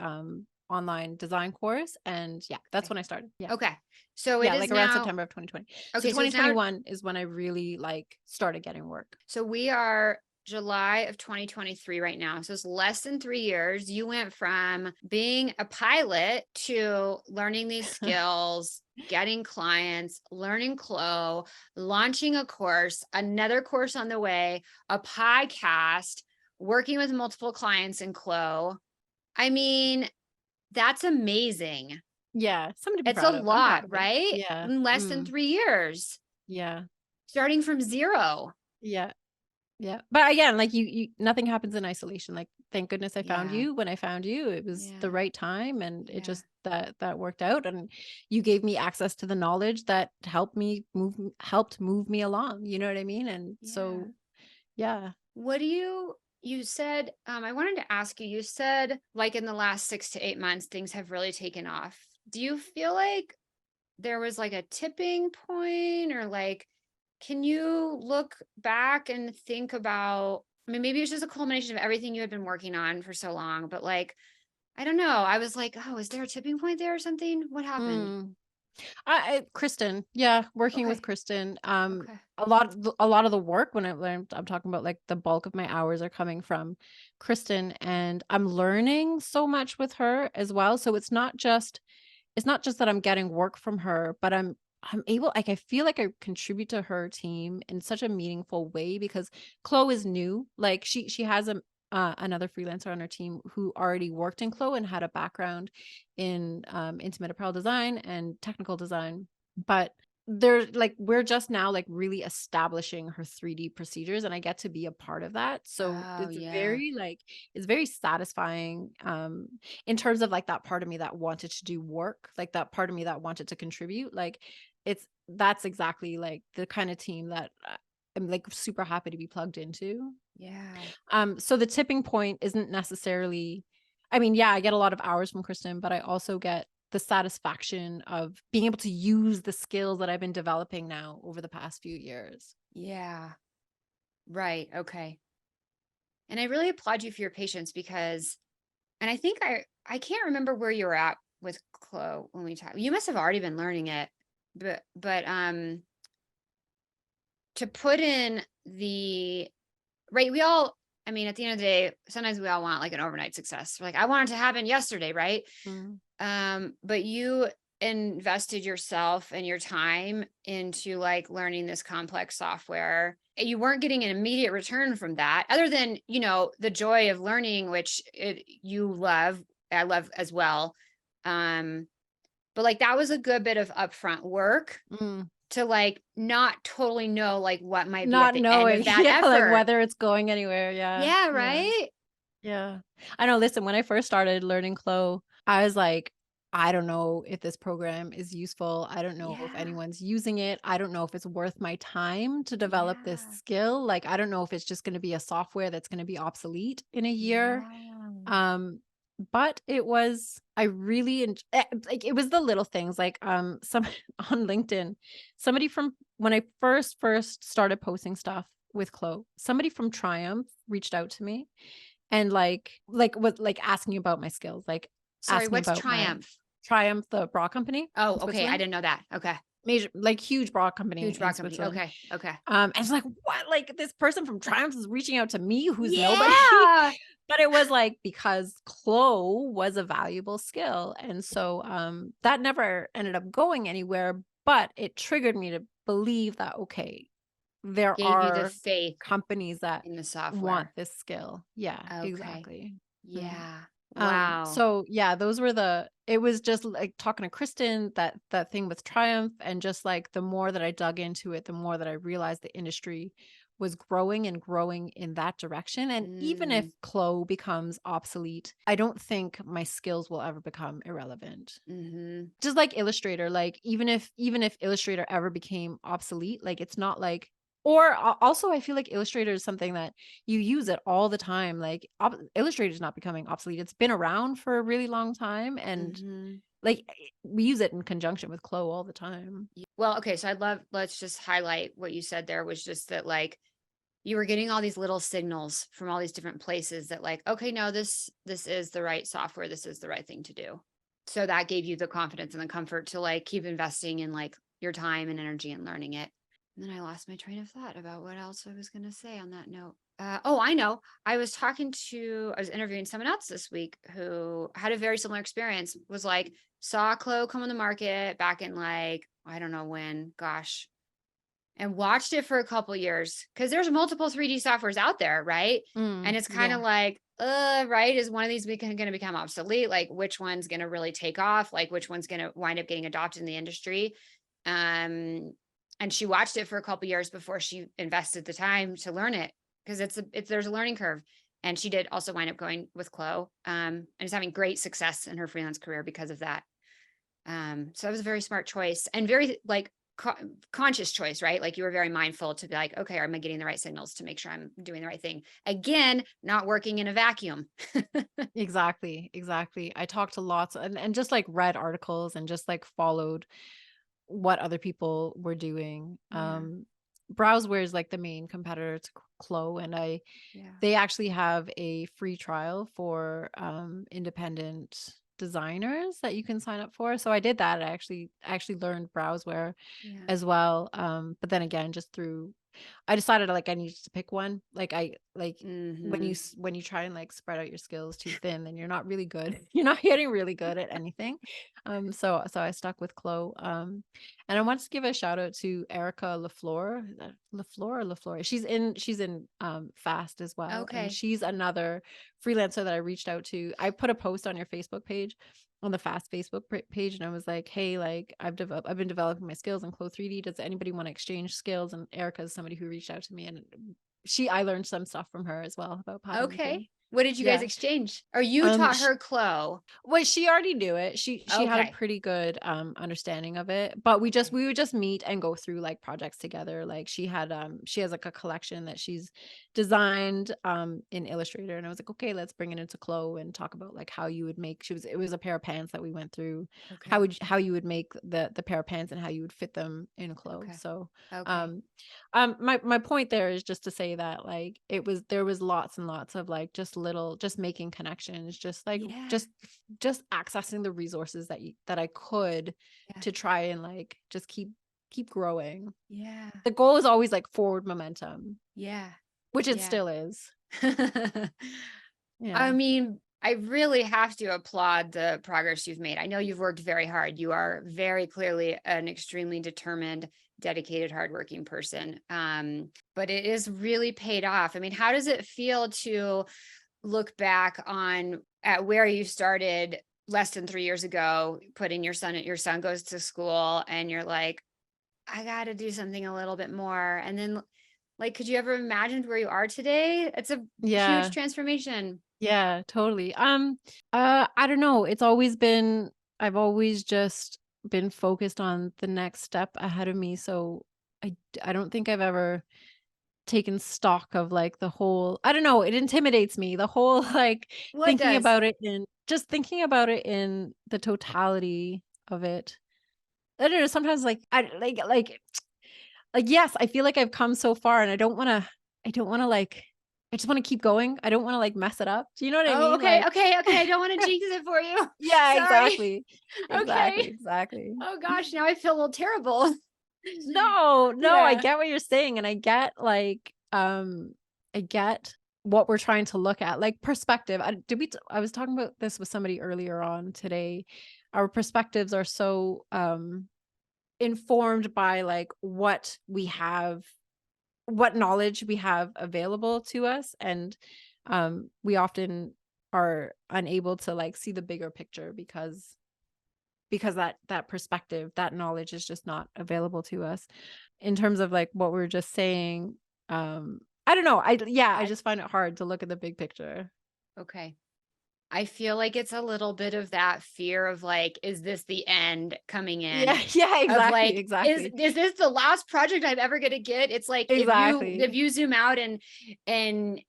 online design course, and yeah, that's Okay. when I started. Yeah. Okay. So it Yeah, is like around now, September of 2020. So okay. So it's now, 2021 is when I really like started getting work. so we are July of 2023 right now. So it's less than 3 years. You went from being a pilot to learning these skills, getting clients, learning Clo, launching a course, another course on the way, a podcast, working with multiple clients in Clo. I mean, that's amazing. Yeah, something to be It's a proud of. I'm proud lot, of it. right? Yeah. In less than 3 years, Yeah. starting from zero. Yeah. Yeah. But again, like you nothing happens in isolation. Like thank goodness I found Yeah. you. When I found you, it was the Yeah. right time, and it Yeah. just that worked out, and you gave me access to the knowledge that helped move me along. You know what I mean? And Yeah. so yeah. What do you said, I wanted to ask you, you said like in the last 6 to 8 months, things have really taken off. Do you feel like there was like a tipping point or like, can you look back and think about, I mean, maybe it's just a culmination of everything you had been working on for so long, but like, I don't know. I was like, oh, is there a tipping point there or something? What happened? Mm. Kristen, yeah, working with Okay. Kristen. Okay. A lot of the work when I'm talking about like the bulk of my hours are coming from Kristen, and I'm learning so much with her as well. So it's not just that I'm getting work from her, but I'm able, like I feel like I contribute to her team in such a meaningful way because Chloe is new. Like she has another freelancer on her team who already worked in Chloe and had a background in intimate apparel design and technical design. But they're like we're just now like really establishing her 3D procedures, and I get to be a part of that. So Oh, yeah. it's very satisfying in terms of like that part of me that wanted to do work, like that part of me that wanted to contribute. Like that's exactly like the kind of team that I'm like super happy to be plugged into. Yeah. So the tipping point isn't necessarily, I mean, yeah, I get a lot of hours from Kristen, but I also get the satisfaction of being able to use the skills that I've been developing now over the past few years. Yeah. Right. Okay. And I really applaud you for your patience because, and I think I can't remember where you were at with Chloe when we talked. You must have already been learning it, but to put in the right, we all, I mean, at the end of the day, sometimes we all want like an overnight success. We're like, I want it to happen yesterday, right? Mm. But you invested yourself and your time into like learning this complex software. You weren't getting an immediate return from that other than, the joy of learning, which you love. I love as well. Um, but like that was a good bit of upfront work Mm. to like not totally know like what might be at Not the end knowing, of that yeah, like effort. whether it's going anywhere. Yeah. Yeah, Yeah. right? Yeah. I know. Listen, when I first started learning Clo, I was like, I don't know if this program is useful. I don't know if Yeah. anyone's using it. I don't know if it's worth my time to develop this Yeah. skill. Like, I don't know if it's just going to be a software that's going to be obsolete in a year. Yeah. But it was, I really, like, it was the little things like, some on LinkedIn, somebody from when I first started posting stuff with Clo, somebody from Triumph reached out to me and was like asking about my skills, like Sorry, asking what's about my Triumph? Triumph, the bra company Oh, in okay. I Switzerland, didn't know that. Okay. major, like huge bra company Huge in rock company. Switzerland. Okay. Okay. And it's like, what? Like this person from Triumph is reaching out to me, who's nobody. Yeah. But it was like because Clo was a valuable skill, and so that never ended up going anywhere. But it triggered me to believe that okay, there Gave you the are faith companies that in the want software. this skill. Yeah, Okay. exactly. Mm. Yeah. Wow. So yeah, those were it was just like talking to Kristen, that thing with Triumph, and just like the more that I dug into it, the more that I realized the industry was growing and growing in that direction. And even if Mm, Clo becomes obsolete, I don't think my skills will ever become irrelevant. mm-hmm. Just like Illustrator, like even if Illustrator ever became obsolete, like it's not like Or also, I feel like Illustrator is something that you use it all the time. Like Illustrator is not becoming obsolete. It's been around for a really long time, and Mhm. like we use it in conjunction with Clo all the time. Well, okay, so let's just highlight what you said there was just that like you were getting all these little signals from all these different places that like, okay, no, this is the right software, this is the right thing to do. So that gave you the confidence and the comfort to like keep investing in like your time and energy and learning it. And then I lost my train of thought about what else I was going to say on that note. Oh, I know. I was interviewing someone else this week who had a very similar experience, was like, saw Clo come on the market back in like, I don't know when, gosh, and watched it for a couple years because there's multiple 3D softwares out there, right? And it's kind Yeah. of like, right, is one of these going to become obsolete? Like, which one's going to really take off? Like, which one's going to wind up getting adopted in the industry? Um, and she watched it for a couple years before she invested the time to learn it because there's a learning curve. And she did also wind up going with Clo, and is having great success in her freelance career because of that. So it was a very smart choice and very like conscious choice, right? Like you were very mindful to be like, okay, am I getting the right signals to make sure I'm doing the right thing? Again, not working in a vacuum. Exactly. Exactly. I talked to lots and just like read articles and just like followed what other people were doing. Yeah, Browseware is like the main competitor to Clo, and yeah, they actually have a free trial for independent designers that you can sign up for. So I did that. I actually learned Browseware yeah. as well. But then again, just through I decided like I needed to pick one. Like I like Hmm. when you try and like spread out your skills too thin, then you're not really good. You're not getting really good at anything. So I stuck with Clo. And I want to give a shout out to Erica LaFleur. Is that LaFleur or LaFleur? She's in Fast as well, and Okay. she's another freelancer that I reached out to. I put a post on your Facebook page, on the Fast Facebook page, and I was like, hey, like I've been developing my skills in Clo 3D. Does anybody want to exchange skills? And Erica is somebody who reached out to me, and I learned some stuff from her as well about pattern Okay. making. What did you guys Yeah. exchange? Or you taught Sh her Clo? Well, she already knew it. She had a Okay. pretty good understanding of it, but Okay. we would just meet and go through like projects together. Like she has like a collection that she's designed in Illustrator, and I was like, okay, let's bring it into Clo and talk about like how you would make it was a pair of pants that we went through, Okay. how you would make the pair of pants and how you would fit them in Clo. Okay. So Okay. um my point there is just to say that like there was lots and lots of like just making connections, just like Yeah. just accessing the resources that I could Yeah. to try and like just keep growing. Yeah. The goal is always like forward momentum, Yeah. which it Yeah. still is. I Yeah. mean, I really have to applaud the progress you've made. I know you've worked very hard. You are very clearly an extremely determined, dedicated, hardworking person. But it is really paid off. I mean, how does it feel to look back on at where you started less than 3 years ago, putting your son goes to school and you're like, I got to do something a little bit more. And then like, could you ever imagined where you are today? It's a huge Yeah. transformation. Yeah, totally. I don't know. I've always just been focused on the next step ahead of me. So I don't think I've ever taken stock of like the whole, I don't know, it intimidates me. The whole like What does? thinking about it in the totality of it. I don't know, sometimes like yes, I feel like I've come so far and I don't want to like I just want to keep going. I don't want to like mess it up. Do you know what I Oh, mean? okay, Like okay, okay. I don't want to jinx it for you. yeah, Sorry. exactly. Okay. Exactly. Oh gosh, now I feel a little terrible. No, no, I Yeah. get what you're saying, and I get like I get what we're trying to look at, like perspective. I was talking about this with somebody earlier on today. Our perspectives are so informed by like what knowledge we have available to us, and we often are unable to like see the bigger picture because that perspective, that knowledge is just not available to us. In terms of like what we are just saying, I don't know. I just find it hard to look at the big picture. Okay. I feel like it's a little bit of that fear of like, is this the end coming in? Yeah, yeah, Of exactly, like, exactly, is this the last project I'm ever gonna get? It's like exactly. if you zoom out and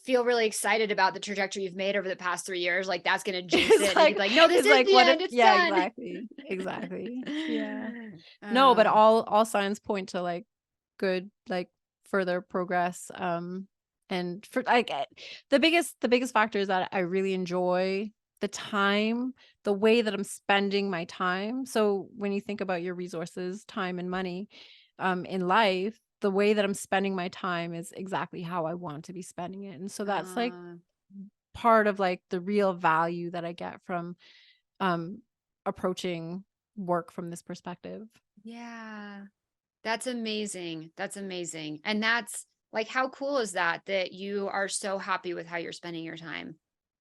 feel really excited about the trajectory you've made over the past 3 years, like that's gonna jinx it. And you'd be like, no, this It's is like the what if, end, it's yeah, done. exactly, exactly. Yeah. No, but Oh, all signs point to like good, like further progress. And for like the biggest factor is that I really enjoy the time, the way that I'm spending my time. So when you think about your resources, time and money, in life, the way that I'm spending my time is exactly how I want to be spending it. And so that's like uh, part of like the real value that I get from um approaching work from this perspective. yeah. That's amazing. That's amazing. And that's like, how cool is that that you are so happy with how you're spending your time?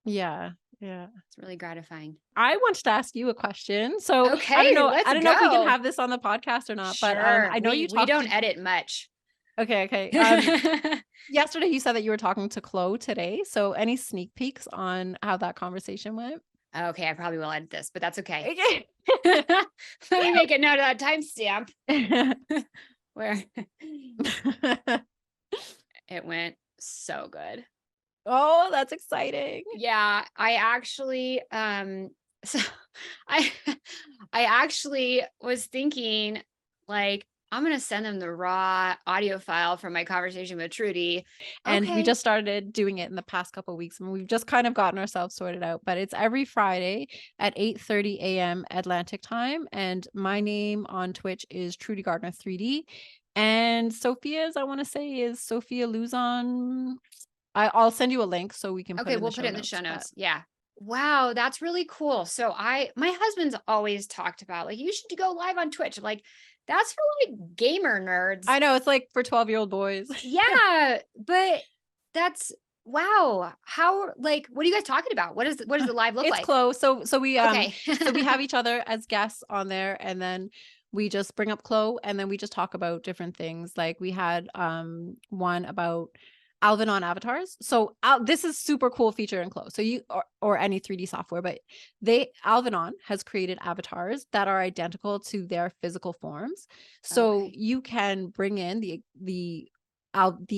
Yeah. Yeah. It's really gratifying. I wanted to ask you a question. So Okay, I let's don't know if we can go. have this on the podcast or not, but Sure. I know you We talked don't to edit much. okay, okay. Yesterday you said that you were talking to Chloe today. So any sneak peeks on how that conversation went? Okay, I probably will edit this, but that's okay. Okay. Let me make a note of that timestamp where it went so good. Oh, that's exciting. Yeah, I actually so I I actually was thinking like I'm going to send them the raw audio file from my conversation with Trudy. And we Okay. just started doing it in the past couple of weeks and we've just kind of gotten ourselves sorted out, but it's every Friday at 8:30 a.m. Atlantic time. And my name on Twitch is Trudy Gardner 3D. And Sophia's, I want to say, is Sophia Luzon. I'll send you a link so we can put Okay, it in the we'll put show it in the show notes. But notes. Yeah. Wow, that's really cool. So my husband's always talked about like you should go live on Twitch. I'm like, that's for like gamer nerds. I know it's like for 12-year-old boys. Yeah, but that's wow. How like what are you guys talking about? What does the live look It's like? close. Okay. So we have each other as guests on there, and then we just bring up Chloe, and then we just talk about different things. Like we had one about Alvin on avatars. So this is super cool feature in Chloe. So or any 3D software, but Alvin has created avatars that are identical to their physical forms. So Okay. you can bring in the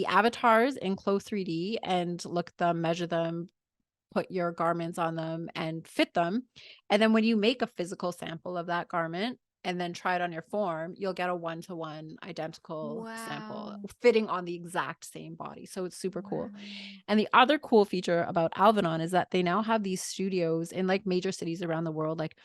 avatars in Chloe 3D and look at them, measure them, put your garments on them and fit them. And then when you make a physical sample of that garment and then try it on your form, you'll get a one-to-one identical sample Wow. fitting on the exact same body. So it's super cool. Wow. And the other cool feature about Alvinon is that they now have these studios in like major cities around the world. Like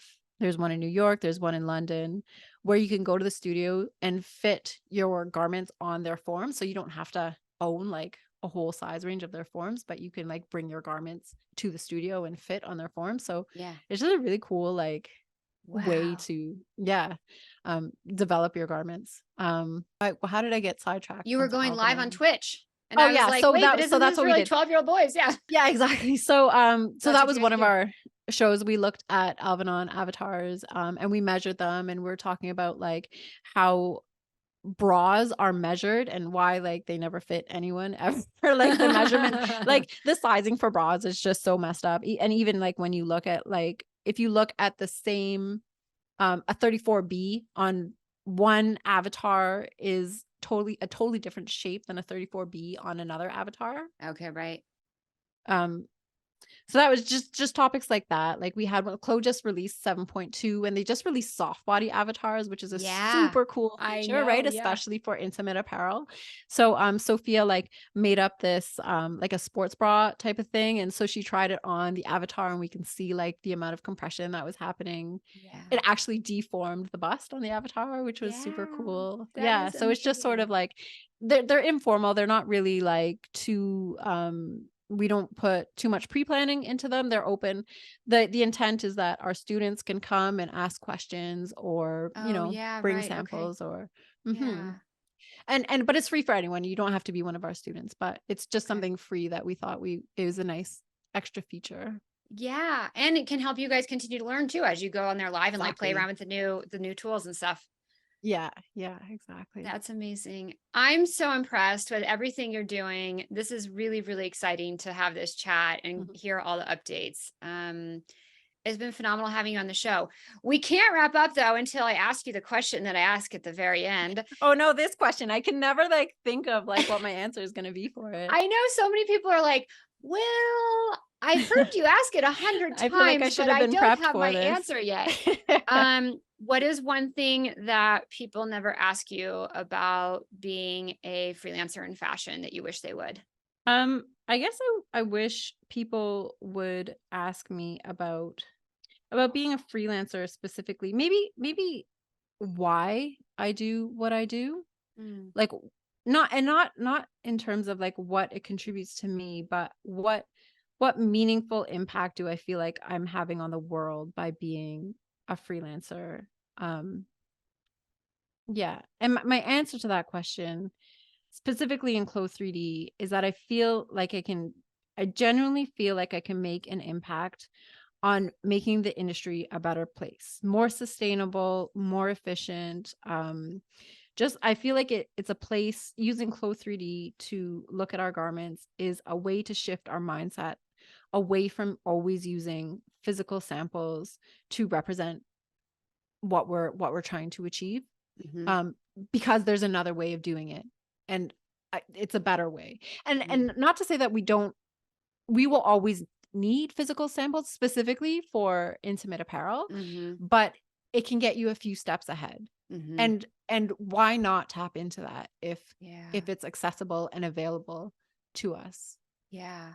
there's one in New York, there's one in London, where you can go to the studio and fit your garments on their form. So you don't have to own like a whole size range of their forms, but you can like bring your garments to the studio and fit on their form. So Yeah. it's just a really cool like way Wow. to develop your garments. How did I get sidetracked You were onto going live on Alvinon? Twitch. And Oh I was yeah, like, wait, but so isn't that's this what for we like did. 12-year-old boys? Yeah. Yeah, exactly. So That's that what was you guys one of do. our shows. We looked at Alvinon avatars and we measured them, and we're talking about like how bras are measured and why like they never fit anyone ever. Like the measurement, like the sizing for bras is just so messed up. And even like when you look at like if you look at the same a 34B on one avatar is a totally different shape than a 34B on another avatar. Okay, right. um so that was just topics like that. Like we had one, Chloe just released 7.2 and they just released soft body avatars, which is a Yeah. super cool I feature, right? know. Yeah. Especially for intimate apparel. So Sophia like made up this like a sports bra type of thing. And so she tried it on the avatar and we can see like the amount of compression that was happening. Yeah. It actually deformed the bust on the avatar, which was super Yeah. cool. That Yeah. is So it's just sort amazing. of like they're informal. They're not really like too we don't put too much pre-planning into them. They're open. The intent is that our students can come and ask questions or, Oh, yeah, bring right. Okay. samples or Yeah. and but it's free for anyone. You don't have to be one of our students, but it's just Okay. something free that we thought it was a nice extra feature. Yeah. And it can help you guys continue to learn too as you go on there live and like play Exactly. around with the new tools and stuff. Yeah, exactly. That's amazing. I'm so impressed with everything you're doing. This is really, really exciting to have this chat and hear all the updates. It's been phenomenal having you on the show. We can't wrap up though until I ask you the question that I ask at the very end. Oh no, this question. I can never like think of like what my answer is going to be for it. I know so many people are like, well, I've heard you ask it 100 I feel like I times, should but have I been don't prepped have for my this. answer yet. What is one thing that people never ask you about being a freelancer in fashion that you wish they would? I guess I wish people would ask me about being a freelancer specifically. Maybe why I do what I do. Mm, Like not in terms of like what it contributes to me, but what meaningful impact do I feel like I'm having on the world by being a freelancer? Um yeah. And my answer to that question, specifically in Clo 3D, is that I genuinely feel like I can make an impact on making the industry a better place, more sustainable, more efficient. Just I feel like it's a place. Using Clo 3D to look at our garments is a way to shift our mindset away from always using physical samples to represent what we're trying to achieve. mhm, Because there's another way of doing it, and it's a better way. And mm, and not to say that we will always need physical samples specifically for intimate apparel, mhm, but it can get you a few steps ahead. mhm. And why not tap into that Yeah, if it's accessible and available to us? yeah.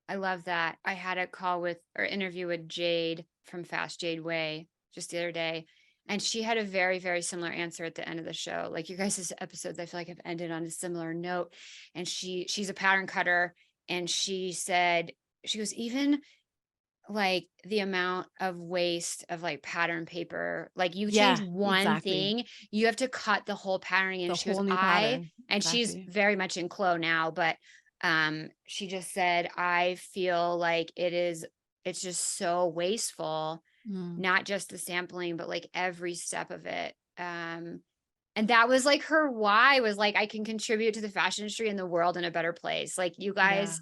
I love that. I had a call with or interview with Jade from Fast Jade Way just the other day. And she had a very, very similar answer at the end of the show. Like you guys' episodes, I feel like have ended on a similar note. And she's a pattern cutter. And she said, she goes, even like the amount of waste of like pattern paper, like you change Yeah, one exactly. thing, you have to cut the whole patterning. The And she goes, whole new pattern. and she's Exactly. very much in Clo now, but she just said, I feel like it's just so wasteful, Mm, not just the sampling, but like every step of it. And that was like her why was like, I can contribute to the fashion industry and the world in a better place. Like you yeah. guys,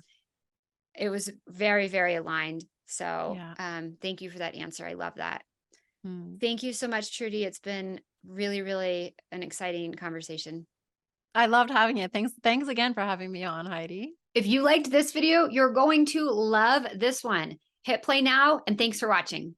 it was very, very aligned. So Yeah. thank you for that answer. I love that. Mm. Thank you so much, Trudy. It's been really, really an exciting conversation. I loved having it. Thanks again for having me on, Heidi. If you liked this video, you're going to love this one. Hit play now, and thanks for watching.